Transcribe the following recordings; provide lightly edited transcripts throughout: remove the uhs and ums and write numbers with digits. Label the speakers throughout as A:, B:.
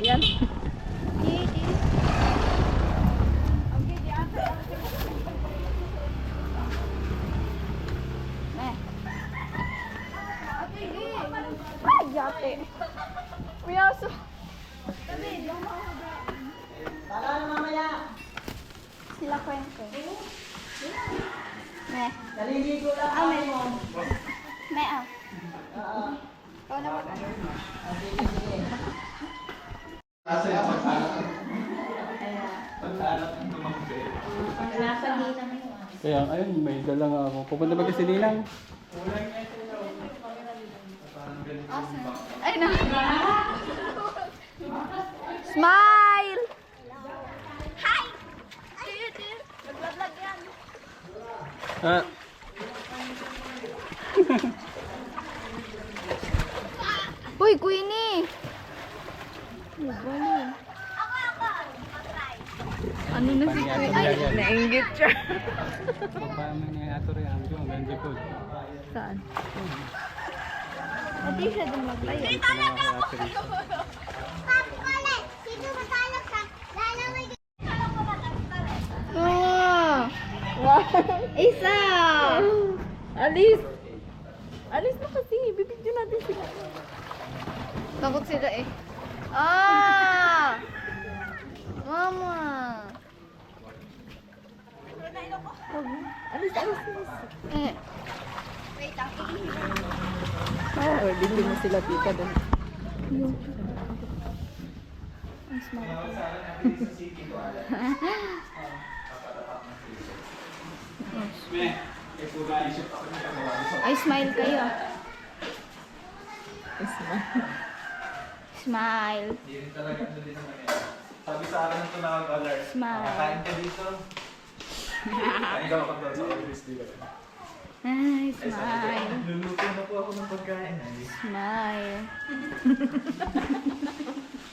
A: Yan. Ay, yate. May aso.
B: Baka na mamaya.
A: Sila kwento. Meh.
B: Naliligo lang ako mo.
A: Meh, ah.
B: Oo.
A: Ikaw naman.
B: Sige, sige.
C: Kasi yung pagkalat ng tumanggi. Kaya ayun, may dala nga ako. Pupunta ba kasi Ninang?
A: Ay, no. Smile! Hi! Naglag yan.
C: Ah,
A: Uy, Queenie! Ano na si Queenie? Ay, nainggit siya.
C: paano niya ato rin ang yung ganda ko.
A: Saan? Hindi siya dumaglayo. Oh! Wow! Isa! Alis! Alis na kasi. Bibigyan natin sila. Takot sila eh. Ah! Mama! Alis, alis, alis. Eh. Wait,
D: Oh, dito mo sila tita doon.
A: ang smart ko. Ay, smile kayo. Smile.
C: Hindi rin talaga ano din naman yan. Sabi sa akin ng tunawag alert.
A: Smile.
C: Kakain ka dito. Kain ka ako doon sa office, di ba?
A: Ay,
C: Ay, sabi ko,
A: smile.
C: luluto na po ako ng pagkain. Ay,
A: Smile.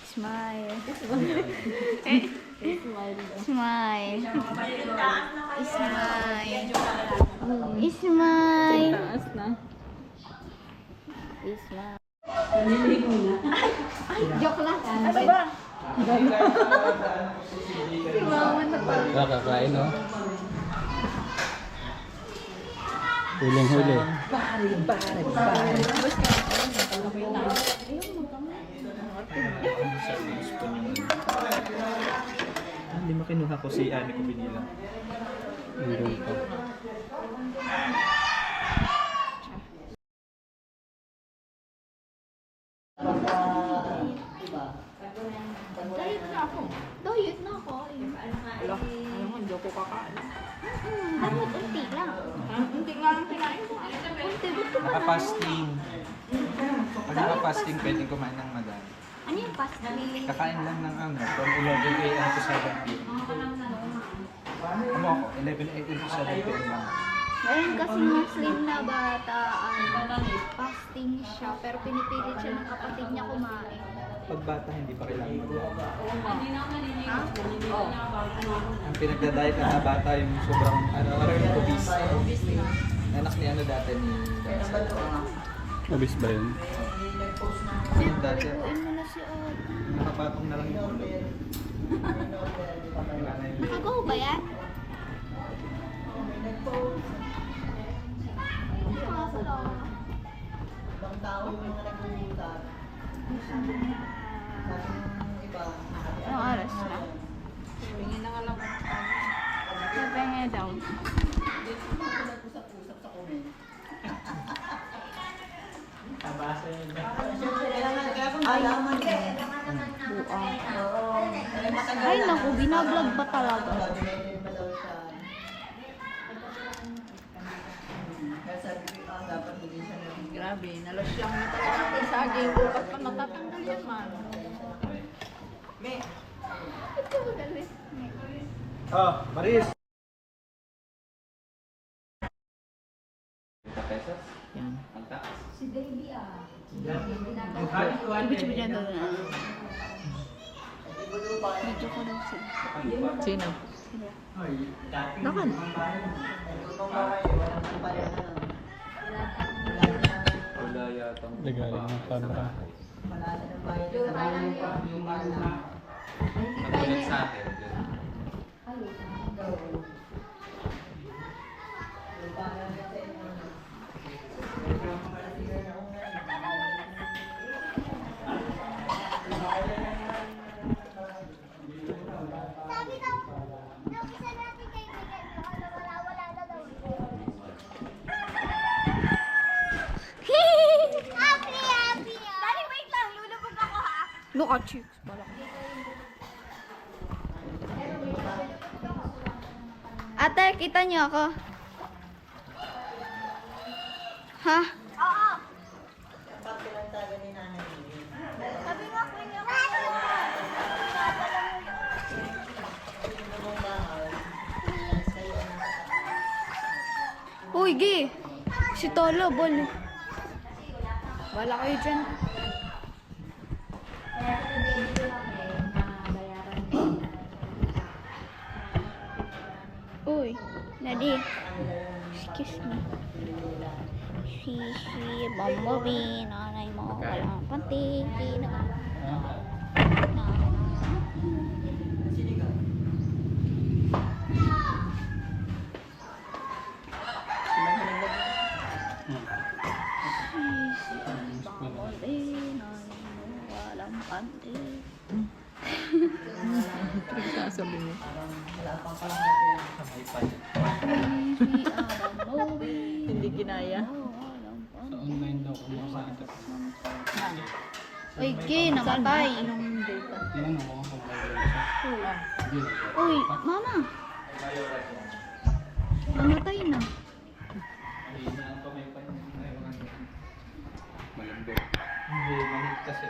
A: Smile. Smile. Smile. Smile.
D: Taas na.
A: Smile. Joke lang. Ano ba?
C: Nakakain, no? Huling-huli.
E: Hindi mo kinuha ko si Ani ko binilang.
C: Meron pa.
A: Diet na ako. Diet na ako.
D: Ala, alam mo, hindi ako kakain.
A: Ano, unti lang.
D: Hindi nga lang kinain ko.
A: Unti, gusto ko na.
E: Naka-fasting. Pag naka-fasting, pwedeng kumain ng madami.
A: Ano yung pasta?
E: Kakain lang ng ano, from 11 a.m. to 7 p.m. Ano ako? 11 a.m. to 7 p.m. lang.
A: Meron kasi Muslim na bata, fasting siya, pero pinipilit siya ng kapatid niya kumain.
E: Pag bata, hindi pa kailangan mag-diet.
A: Ha?
E: Ang pinagda-diet ng mga bata yung sobrang, obese. Anak ni ano dati ni
C: Obis ba yun?
E: Yung dati,
A: Uin mo na si Ate.
E: nakapatong na lang yung ulo.
A: Nakagawa ba yan?
B: Ibang tao yung mga nagpupunta. Sabi ng iba,
A: Anong oras na?
D: Tingin na nga lang.
A: Napenga daw.
B: usap-usap sa comment. Alaman eh.
A: Buang. Ay naku, binablog pa talaga.
B: Kaya sabi ko, dapat hindi siya naging
D: Grabe, nalasyang na talaga ang saging. Bukas pa matatanggal yan, man.
A: Ito magalit.
E: Oh, Maris! pesos?
D: Yan.
E: Ang taas.
A: Si baby ah.
D: Ibig mo dyan doon na.
A: Medyo ko daw sila.
D: Sino?
A: Sila.
D: Nakan?
E: Wala yata.
C: Lagayin ng camera.
B: Malala ng bayan sa bayan pa. Yung bala.
C: Nagulat sa akin.
B: Yung bala na sa inyo.
A: Sabi daw, nung isa natin kaibigan, wala na daw. Happy, happy. Dali, wait lang. Lulubog ako ha.
D: Look at chicks pala.
A: Ate, kita niyo ako? Ha? Oo.
B: Dapat pinagtaga ni nanay.
A: Sabi nga ko niya. Uy, Gi. Si Tolo, bol. Wala kayo dyan. Uy, Nadi. Excuse me. Shishi, Bumblebee, nanay mo, walang panty, na. Bumblebee, nanay mo, walang panty.
D: Sasabi mo. Hindi ginaya.
E: Sa online daw kung makasakit ako.
A: Uy, Gi, namatay.
D: Anong data?
E: Tingnan mo kung mag-live siya. Hindi.
A: Uy, mama. Namatay na.
E: Malambot. Hindi, manit kasi.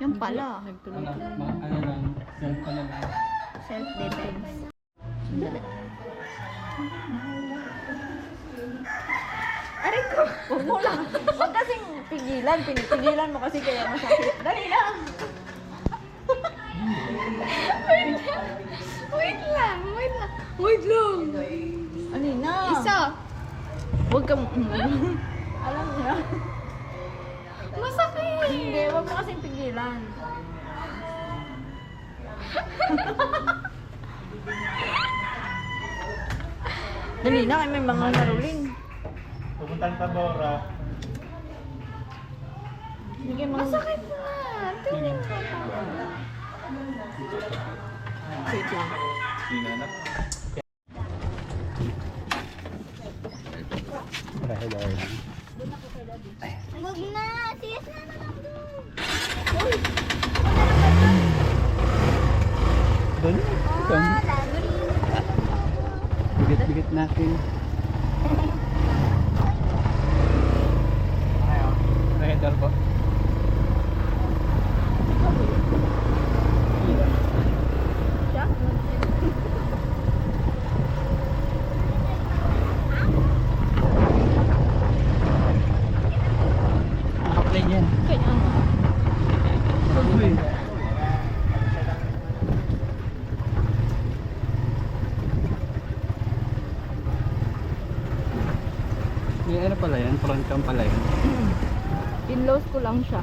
A: Yung pala.
D: Nagtuloy.
E: Ano lang, self ka na lang.
A: Self-defense.
D: Aray ko! Huwag mo lang. Huwag kasing pigilan. Pinipigilan mo kasi kaya masakit. Dali lang.
A: Wait lang. Wait lang.
D: Alina.
A: Isa.
D: Huwag kang... Alam mo na.
A: Masakit.
D: Hindi, huwag mo kasing pigilan. Dali na, may mga naruling.
C: Pupuntan pa Bora.
D: Hindi kayo mga...
A: Masakit na. Tingin ko pa.
D: Wait lang.
C: Sinanap.
E: Dahil dahil.
A: Huwag na. Sis na lang doon.
E: Doon? Doon? Bigit-bigit natin. Header po.
D: Siya?
E: Naka-play yan.
D: Kaya nga.
E: May ano pala yan? Front cam pala yan.
D: In-lows ko lang siya.